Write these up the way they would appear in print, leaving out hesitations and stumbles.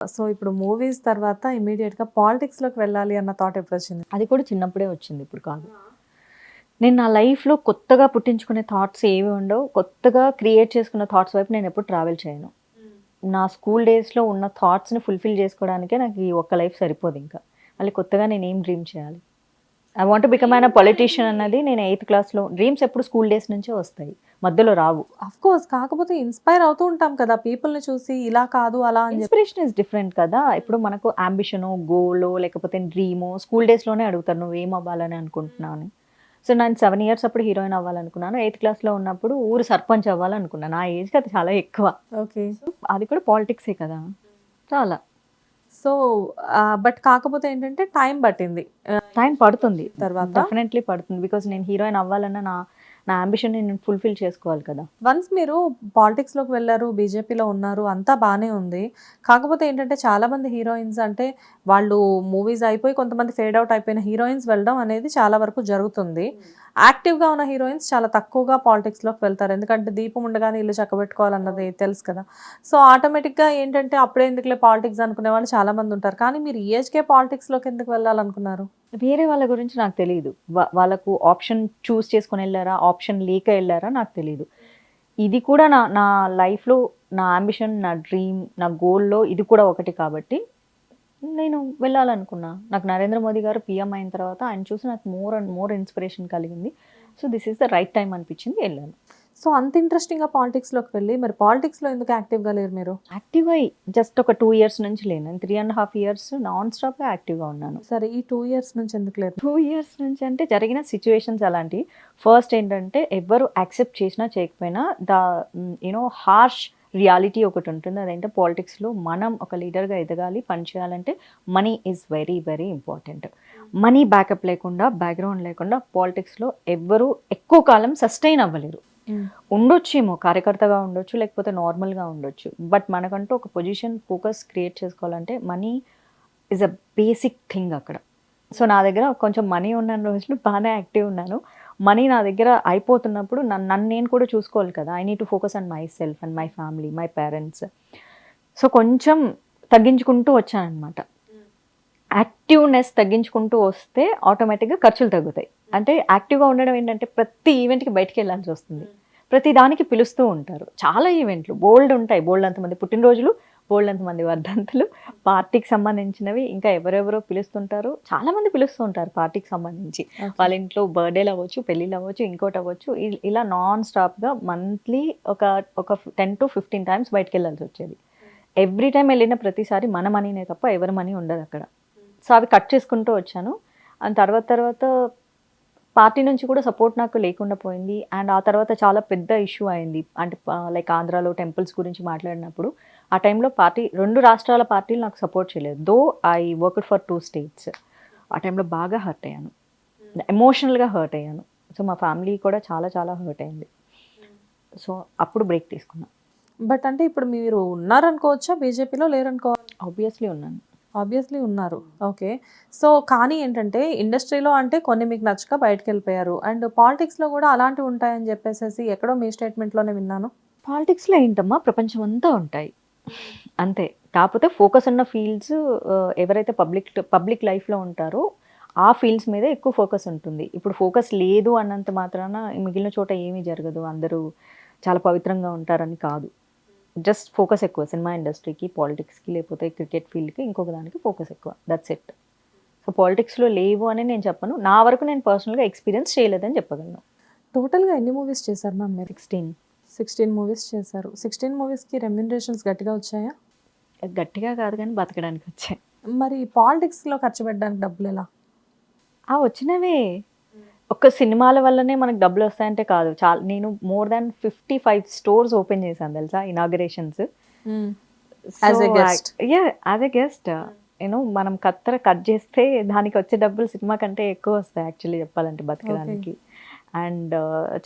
So ఇప్పుడు movies తర్వాత ఇమ్మీడియట్‌గా పాలిటిక్స్‌లోకి వెళ్ళాలి అన్న థాట్ ఎప్పుడొచ్చింది? అది కూడా చిన్నప్పుడే వచ్చింది, ఇప్పుడు కాదు. నేను నా లైఫ్‌లో కొత్తగా పుట్టించుకునే థాట్స్ ఏవి ఉండవు. కొత్తగా క్రియేట్ చేసుకున్న థాట్స్ వైపు నేను ఎప్పుడు ట్రావెల్ చేయను. నా స్కూల్ డేస్‌లో ఉన్న థాట్స్‌ని ఫుల్‌ఫిల్ చేసుకోవడానికే నాకు ఈ ఒక్క లైఫ్ సరిపోదింకా. మళ్ళీ కొత్తగా నేనేం డ్రీమ్ చేయాలి? I want to become politician అన్నది నేను 8థ్ క్లాస్‌లో డ్రీమ్స్ ఎప్పుడు స్కూల్ డేస్ నుంచే వస్తాయి. మధ్యలో రావు. ఆఫ్‌కోర్స్ కాకపోతే ఇన్‌స్పైర్ అవుతూ ఉంటాం కదా! పీపుల్‌ని చూసి ఇలా కాదు అలా అని జెప్పి. ఇన్స్పిరేషన్ ఇస్ డిఫరెంట్ కదా! ఇప్పుడు మనకు అంబిషనో, గోలో లేకపోతే డ్రీమో స్కూల్ డేస్‌లోనే అడుగుతారు నువ్వేం అవ్వాలని అనుకుంటున్నావు అని. సో, నేను 7 ఇయర్స్ అప్పుడు హీరోయిన్ అవ్వాలనుకున్నాను. 8థ్ క్లాస్‌లో ఉన్నప్పుడు ఊరు సర్పంచ్ అవ్వాలనుకున్నాను. నా ఏజ్‌కి అది చాలా ఎక్కువ. ఓకే. అది కూడా పాలిటిక్సే కదా! సో, అలా. సో బట్ కాకపోతే ఏంటంటే టైం పట్టింది. టైం పడుతుంది. తర్వాత డెఫినెట్‌లీ పడుతుంది. బికాజ్ నేను హీరోయిన్ అవ్వాలన్న నా నా అంబిషన్‌ని నేను ఫుల్‌ఫిల్ చేసుకోవాలి కదా! వన్స్ మీరు పాలిటిక్స్‌లోకి వెళ్లారు, బీజేపీలో ఉన్నారు, అంతా బానే ఉంది. కాకపోతే ఏంటంటే చాలామంది హీరోయిన్స్ అంటే వాళ్ళు మూవీస్ అయిపోయి కొంతమంది ఫేడ్ ఔట్ అయిపోయిన హీరోయిన్స్ వెళ్ళడం అనేది చాలా వరకు జరుగుతుంది. యాక్టివ్‌గా ఉన్న హీరోయిన్స్ చాలా తక్కువగా పాలిటిక్స్‌లోకి వెళ్తారు. ఎందుకంటే దీపం ఉండగానే ఇల్లు చక్కబెట్టుకోవాలన్నది తెలుసు కదా! సో ఆటోమేటిక్‌గా ఏంటంటే అప్పుడే ఎందుకులే పాలిటిక్స్ అనుకునే వాళ్ళు చాలామంది ఉంటారు. కానీ మీరు ఈ ఏజ్‌కే పాలిటిక్స్‌లోకి ఎందుకు వెళ్ళాలనుకున్నారు? వేరే వాళ్ళ గురించి నాకు తెలీదు. వాళ్ళకు ఆప్షన్ చూజ్ చేసుకొని ఎళ్లారా? ఆప్షన్ లేక ఎళ్లారా? నాకు తెలీదు. ఇది కూడా నా నా లైఫ్‌లో నా యాంబిషన్, నా డ్రీమ్, నా గోల్‌లో ఇది కూడా ఒకటి కాబట్టి నేను వెళ్ళాలనుకున్నా. నాకు నరేంద్ర మోదీ గారు పీఎం అయిన తర్వాత ఆయన చూసి నాకు మోర్ అండ్ మోర్ ఇన్‌స్పిరేషన్ కలిగింది. So, this is the right time అనిపించింది, ఎళ్ళాను. సో అంత ఇంట్రెస్టింగ్‌గా పాలిటిక్స్‌లోకి వెళ్లి మరి పాలిటిక్స్‌లో ఎందుకు యాక్టివ్‌గా లేరు మీరు? యాక్టివ్‌గా జస్ట్ ఒక 2 ఇయర్స్ నుంచి లేను. నేను 3½ ఇయర్స్ నాన్ స్టాప్‌గా యాక్టివ్‌గా ఉన్నాను. సరే ఈ 2 ఇయర్స్ నుంచి ఎందుకు లేరు? 2 ఇయర్స్ నుంచి అంటే జరిగిన సిట్యుయేషన్స్ అలాంటివి. ఫస్ట్ ఏంటంటే ఎవ్వరు యాక్సెప్ట్ చేసినా చేయకపోయినా హార్ష్ రియాలిటీ ఒకటుంటుంది. అదేంటే పాలిటిక్స్‌లో మనం ఒక లీడర్‌గా ఎదగాలి, పని చేయాలంటే money is very, very important. Money backup లేకుండా, బ్యాక్‌గ్రౌండ్ లేకుండా పాలిటిక్స్‌లో ఎవ్వరు ఎక్కువ కాలం సస్టైన్ అవ్వలేరు. ఉండొచ్చేమో కార్యకర్తగా ఉండొచ్చు, లేకపోతే నార్మల్‌గా ఉండొచ్చు. బట్ మనకంటూ ఒక పొజిషన్, ఫోకస్ క్రియేట్ చేసుకోవాలంటే money is a basic thing అక్కడ. సో, నా దగ్గర కొంచెం మనీ ఉన్న రోజులు బానే యాక్టివ్ ఉన్నాను. మనీ నా దగ్గర అయిపోతున్నప్పుడు నన్ను నేను కూడా చూసుకోవాలి కదా! I need to focus on my self and my family, my parents. So, కొంచెం తగ్గించుకుంటూ వచ్చాననమాట. యాక్టివ్‌నెస్ తగ్గించుకుంటూ వస్తే ఆటోమేటిక్‌గా ఖర్చులు తగ్గుతాయి. అంటే యాక్టివ్‌గా ఉండడం ఏంటంటే ప్రతి ఈవెంట్‌కి బయటికెళ్ళాల్సొస్తుంది. ప్రతి దానికి పిలుస్తూ ఉంటారు. చాలా ఈవెంట్లు బోలెడు ఉంటాయి. బోలెడంతమంది పుట్టినరోజులు, బోలెడంతమంది వర్ధంతులు, పార్టీకి సంబంధించినవి ఇంకా ఎవరెవరో పిలుస్తుంటారు. చాలామంది పిలుస్తూ ఉంటారు పార్టీకి సంబంధించి. వాళ్ళ ఇంట్లో బర్త్‌డే‌లవ్వచ్చు, పెళ్ళిళ్ళవ్వచ్చు, ఇంకోటవ్వచ్చు. ఇలా నాన్ స్టాప్‌గా మంత్లీ ఒక ఒక 10-15 టైమ్స్ బయటికెళ్ళాల్సొచ్చేది. ఎవ్రీ టైమ్ ఎళ్ళిన ప్రతిసారి మన మనీనే తప్ప ఎవరి మనీ ఉండదక్కడ. సో, అవి కట్ చేసుకుంటూ వచ్చాను. అండ్ తర్వాత పార్టీ నుంచి కూడా సపోర్ట్ నాకు లేకుండా పోయింది. అండ్ ఆ తర్వాత చాలా పెద్ద ఇష్యూ అయింది. అంటే లైక్ ఆంధ్రాలో టెంపుల్స్ గురించి మాట్లాడినప్పుడు, ఆ టైంలో 2 రాష్ట్రాల పార్టీలు నాకు సపోర్ట్ చేయలేదు. Though I worked for 2 states. ఆ టైంలో బాగా హర్ట్ అయ్యాను. ఎమోషనల్‌గా హర్ట్ అయ్యాను. సో, మా ఫ్యామిలీ కూడా చాలా చాలా హర్ట్ అయింది. సో, అప్పుడు బ్రేక్ తీసుకున్నా. బట్ అంటే ఇప్పుడు మీరు ఉన్నారనుకోవచ్చా? బీజేపీలో లేరనుకోవాలా? ఆబ్వియస్లీ ఉన్నాను. ఆబ్వియస్లీ ఉన్నారు. ఓకే. సో, కానీ ఏంటంటే ఇండస్ట్రీలో అంటే కొన్ని మీకు నచ్చక బయటికెళ్ళిపోయారు. అండ్ పాలిటిక్స్‌లో గూడా అలాంటివి ఉంటాయని జెప్పేసేసి ఎక్కడో మీ స్టేట్‌మెంట్‌లోనే విన్నాను. పాలిటిక్స్‌లో ఏంటమ్మా ప్రపంచమంతా ఉంటాయి. అంతే. కాపోతే ఫోకస్ ఉన్న ఫీల్డ్స్ ఎవరైతే పబ్లిక్ లైఫ్‌లో ఉంటారో, ఆ ఫీల్డ్స్ మీద ఎక్కువ ఫోకస్ ఉంటుంది. ఇప్పుడు ఫోకస్ లేదు అన్నంత మాత్రాన మిగిలిన చోట ఏమీ జరగదు. అందరూ చాలా పవిత్రంగా ఉంటారని కాదు. జస్ట్ ఫోకస్ ఎక్కువ. సినిమా ఇండస్ట్రీకి, పాలిటిక్స్‌కి లేకపోతే క్రికెట్ ఫీల్డ్‌కి ఇంకొక దానికి ఫోకస్ ఎక్కువ. That's it. సో, పాలిటిక్స్‌లో లేవు అని నేను చెప్పను. నా వరకు నేను పర్సనల్‌గా ఎక్స్‌పీరియన్స్ చేయలేదని చెప్పగలను. టోటల్‌గా ఎన్ని మూవీస్ చేశారు మ్యామ్ మీరు? 16. 16 మూవీస్ చేశారు. 16 మూవీస్‌కి రెమ్యునరేషన్స్ గట్టిగా వచ్చాయా? గట్టిగా కాదు గానీ బతకడానికొచ్చాయి. మరి పాలిటిక్స్‌లో ఖర్చు పెట్టడానికి డబ్బులెలా? ఆ! వచ్చినవే. ఒక్క సినిమాల వల్లనే మనకు డబ్బులొస్తాయంటే కాదు. నేను మోర్ దాన్ 55 స్టోర్స్ ఓపెన్ చేశాను తెలుసా? Inaugurations. Hmm. So, as a guest. As a guest. మనం కత్తెర కట్ చేస్తే దానికొచ్చే డబ్బులు సినిమా కంటే ఎక్కువొస్తాయి యాక్చువల్లీ చెప్పాలంటే ఓకే. బతకడానికి. అండ్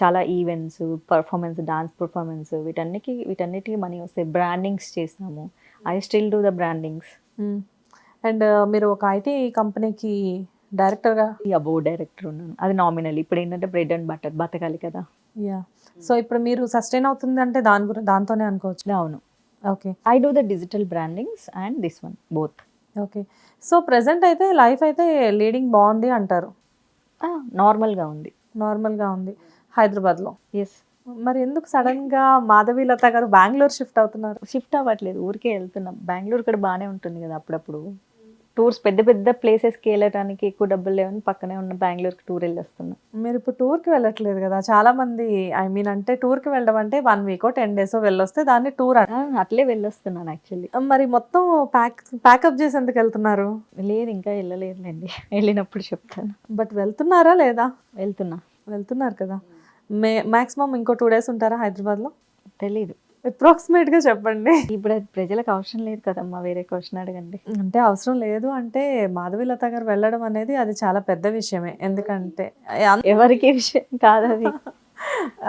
చాలా ఈవెంట్స్, పెర్ఫార్మన్స్, డాన్స్ పెర్ఫార్మన్స్ వీటన్నిటికి మనీ వస్తాయి. బ్రాండింగ్స్ చేస్తాము. I still do the brandings. Hmm. And మీరు ఒక ఐటీ కంపెనీకి డైరెక్టర్‌గా. బోర్డ్ డైరెక్టర్ ఉన్నాను. అది నామినల్. ఇప్పుడేంటంటే బ్రెడ్ అండ్ బటర్ బతకాలి కదా! యాహ్! సో, ఇప్పుడు మీరు సస్టైన్ అవుతుందంటే దాంతోనే అనుకోవచ్చు. అవును. Okay. I do the digital brandings and this one both. Okay. So, present అయితే లైఫ్ అయితే లీడింగ్ బావుంది అంటారు. నార్మల్గా ఉంది. నార్మల్‌గా ఉంది హైదరాబాద్‌లో. ఎస్. మరి ఎందుకు సడెన్‌గా మాధవీలత గారు బెంగుళూరు షిఫ్ట్ అవుతున్నారు? షిఫ్ట్ అవ్వట్లేదు, ఊరికే వెళ్తున్నాం. బెంగళూరు కూడా బాగానే ఉంటుంది కదా అప్పుడప్పుడు. టూర్స్ పెద్ద పెద్ద ప్లేసెస్కి వెళ్ళడానికి ఎక్కువ డబ్బులు లేవని పక్కనే ఉన్న బెంగళూరుకి టూర్ వెళ్ళొస్తున్నాం. మీరిప్పుడు టూర్‌కి వెళ్ళట్లేదు గదా! చాలామంది ఐ మీన్ అంటే టూర్‌కి వెళ్ళడం అంటే 1 వీకో, 10 డేసో వెళ్ళొస్తే దాన్ని టూర్ అట్లే వెళ్ళొస్తున్నాను యాక్చువల్లీ. మరి మొత్తం ప్యాకప్ చేసి ఎందుకెళ్తున్నారు? లేదు, ఇంకా వెళ్ళలేదులేండి. వెళ్ళినప్పుడు చెప్తాను. బట్ వెళ్తున్నారా లేదా? వెళ్తున్నా. వెళ్తున్నారు కదా! మాక్సిమం ఇంకో 2 డేస్ ఉంటారా హైదరాబాద్‌లో? తెలీదు. అప్రాక్సిమేట్‌గా చెప్పండి. ఇప్పుడు అది ప్రజలకు అవసరం లేదు కదమ్మా, వేరే క్వశ్చన్ అడగండి. అంటే అవసరం లేదు అంటే మాధవీలత గారు వెళ్ళడం అనేది అది చాలా పెద్ద విషయమే. ఎందుకంటే ఎవరికి విషయం కాదు అది.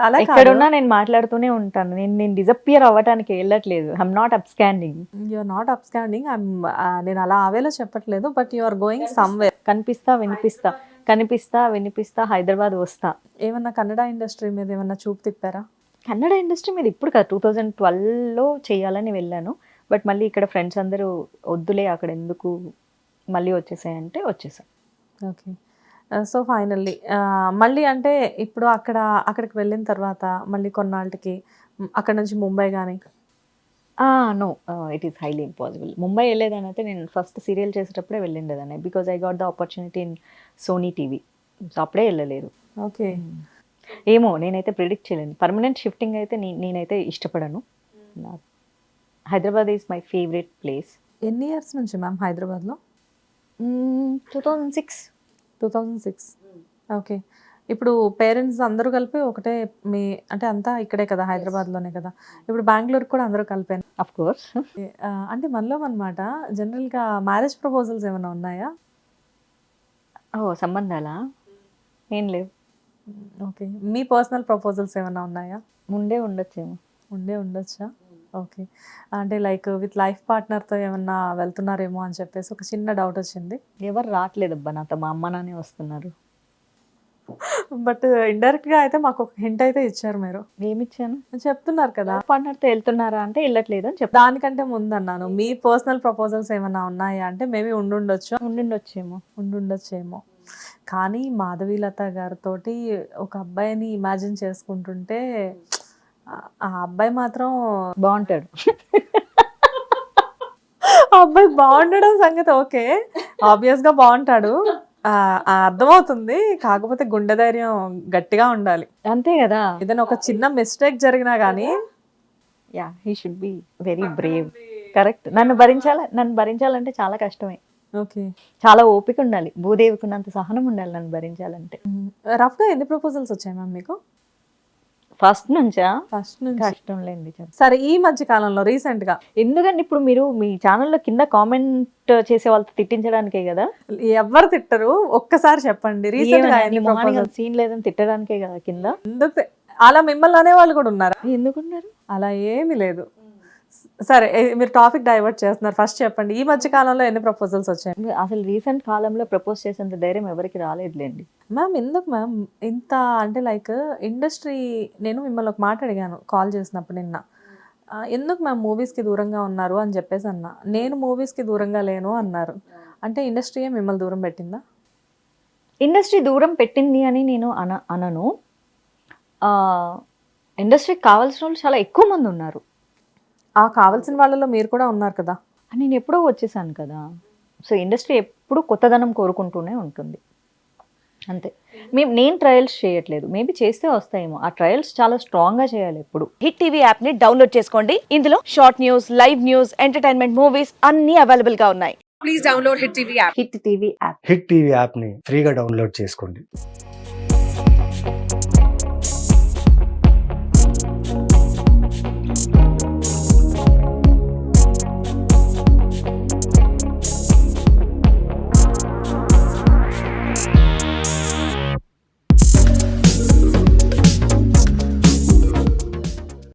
అలా కాదు. ఎక్కడున్నా నేను మాట్లాడుతూనే ఉంటాను. నేను డిసప్పియర్ అవ్వడానికి వెళ్ళట్లేదు. I'm not absconding. You are not absconding. నేను అలా ఆవేలో చెప్పట్లేదు. But you are going somewhere. కనిపిస్తా వినిపిస్తా హైదరాబాద్ వస్తా. ఏమన్నా కన్నడ ఇండస్ట్రీ మీద ఏమన్నా చూపు తిప్పారా? కన్నడ ఇండస్ట్రీ మీద ఇప్పుడు కాదు, 2012లో చేయాలని వెళ్ళాను. బట్ మళ్ళీ ఇక్కడ ఫ్రెండ్స్ అందరూ వద్దులే అక్కడ ఎందుకు, మళ్ళీ వచ్చేసాయంటే వచ్చేసాను. ఓకే. సో, ఫైనల్లీ మళ్ళీ అంటే ఇప్పుడు అక్కడికి వెళ్ళిన తర్వాత మళ్ళీ కొన్నాళ్ళకి అక్కడ నుంచి ముంబై గాని no, it is highly impossible. Mumbai వెళ్ళేదాన్ని అయితే నేను ఫస్ట్ సీరియల్ చేసేటప్పుడే వెళ్ళిండేదాన్ని. Because I got the opportunity in Sony TV. So అప్పుడే వెళ్ళలేదు. ఓకే. ఏమో నేనైతే ప్రిడిక్ట్ చేయలేను. పర్మనెంట్ షిఫ్టింగ్ అయితే నేనైతే ఇష్టపడను. Hyderabad is my favourite place. ఎన్ని ఇయర్స్ నుంచి మ్యామ్ హైదరాబాద్‌లో? 2006. 2006. ఓకే. ఇప్పుడు పేరెంట్స్ అందరూ కలిపి ఒకటే అంటే అంతా ఇక్కడే కదా హైదరాబాద్‌లోనే కదా! ఇప్పుడు బెంగుళూరుకి కూడా అందరూ కలిపేనా? Of course. అంటే మనలో అనమాట జనరల్‌గా మ్యారేజ్ ప్రపోజల్స్ ఏమైనా ఉన్నాయా? సంబంధాలా? ఏం లేవు. ఓకే. మీ పర్సనల్ ప్రపోజల్స్ ఏమైనా ఉన్నాయా? ముందే ఉండొచ్చేమో. ఉండొచ్చా? ఓకే. అంటే లైక్ విత్ లైఫ్ పార్ట్నర్‌తో ఏమన్నా వెళ్తున్నారేమో అని చెప్పేసి ఒక చిన్న డౌట్ వచ్చింది. ఎవరు రావట్లేదబ్బా నాతో, మా అమ్మ నాన్నే వస్తున్నారు. బట్ ఇండైరెక్ట్‌గా అయితే మాకు ఒక హింట్ అయితే ఇచ్చారు మీరు. ఏమిచ్చాను? చెప్తున్నారు కదా! పార్ట్నర్తో వెళ్తున్నారా అంటే వెళ్ళట్లేదు అని చెప్పాను. దానికంటే ముందన్నాను. మీ పర్సనల్ ప్రపోజల్స్ ఏమన్నా ఉన్నాయా అంటే మేబీ ఉండుండొచ్చేమో. కానీ మాధవీలత గారితోటి ఒక అబ్బాయిని ఇమాజిన్ చేసుకుంటుంటే ఆ అబ్బాయి మాత్రం బాగుంటాడు. ఆ అబ్బాయి బాగుండడం సంగతి ఓకే. ఆబ్వియస్‌గా బాగుంటాడు. అర్థమవుతుంది. కాకపోతే గుండె ధైర్యం గట్టిగా ఉండాలి. అంతే కదా. ఏదైనా ఒక చిన్న మిస్టేక్ జరిగినా గానీ he should be very Brave. Correct. నన్ను భరించాలంటే చాలా కష్టమే. ఓకే. చాలా ఓపిక ఉండాలి. భూదేవికి ఉన్నంత సహనం ఉండాలి నన్ను భరించాలంటే. రఫ్‌గా ఎన్ని ప్రపోజల్స్ వచ్చాయి మ్యామ్ మీకు? ఫస్ట్ నుంచా? ఫస్ట్ నుంచి. కష్టం లేండి. సరే ఈ మధ్య కాలంలో రీసెంట్‌గా ఎందుకంటే ఇప్పుడు మీరు మీ ఛానల్లో కింద కామెంట్ చేసే వాళ్ళతో తిట్టించడానికే కదా. ఎవరు తిట్టరు? ఒక్కసారి చెప్పండి. రీసెంట్‌గా ఎన్ని ప్రపోజల్స్? సీన్ లేదని తిట్టడానికే కదా కింద. అలా మిమ్మల్ని అనేవాళ్ళు కూడా ఉన్నారా? ఎందుకున్నారు? అలా ఏమీ లేదు. సరే మీరు టాపిక్ డైవర్ట్ చేస్తున్నారు. ఫస్ట్ చెప్పండి. ఈ మధ్య కాలంలో ఎన్ని ప్రపోజల్స్ వచ్చాయి? అసలు రీసెంట్ కాలంలో ప్రపోజ్ చేసేంత ధైర్యం ఎవరికి రాలేదులేండి. మ్యామ్ ఎందుకు మ్యామ్ ఇంత అంటే లైక్ ఇండస్ట్రీ నేను మిమ్మల్ని ఒక మాట అడిగాను కాల్ చేసినప్పుడు నిన్న. ఎందుకు మ్యామ్ మూవీస్‌కి దూరంగా ఉన్నారు అని చెప్పేసి అన్నా. నేను మూవీస్‌కి దూరంగా లేను అన్నారు. అంటే ఇండస్ట్రీయే మిమ్మల్ని దూరం పెట్టిందా? ఇండస్ట్రీ దూరం పెట్టింది అని నేను అనను. ఇండస్ట్రీకి కావాల్సిన వాళ్ళు చాలా ఎక్కువ మంది ఉన్నారు. కావాల్సిన వాళ్ళలో మీరు కూడా ఉన్నారు కదా. నేను ఎప్పుడో వచ్చేసాను కదా. సో ఇండస్ట్రీ ఎప్పుడు కొత్తదనం కోరుకుంటూనే ఉంటుంది. అంతే. నేను ట్రయల్స్ చేయట్లేదు. మేబీ చేస్తే వస్తాయేమో. ఆ ట్రయల్స్ చాలా స్ట్రాంగ్గా చేయాలి ఎప్పుడు. హిట్ టీవీ యాప్ని డౌన్లోడ్ చేసుకోండి. ఇందులో short news, live news, entertainment movies అన్నీ అవైలబుల్గా ఉన్నాయి. Please download hit TV app. Hit TV app. Hit TV యాప్ని ఫ్రీగా డౌన్లోడ్ చేసుకోండి.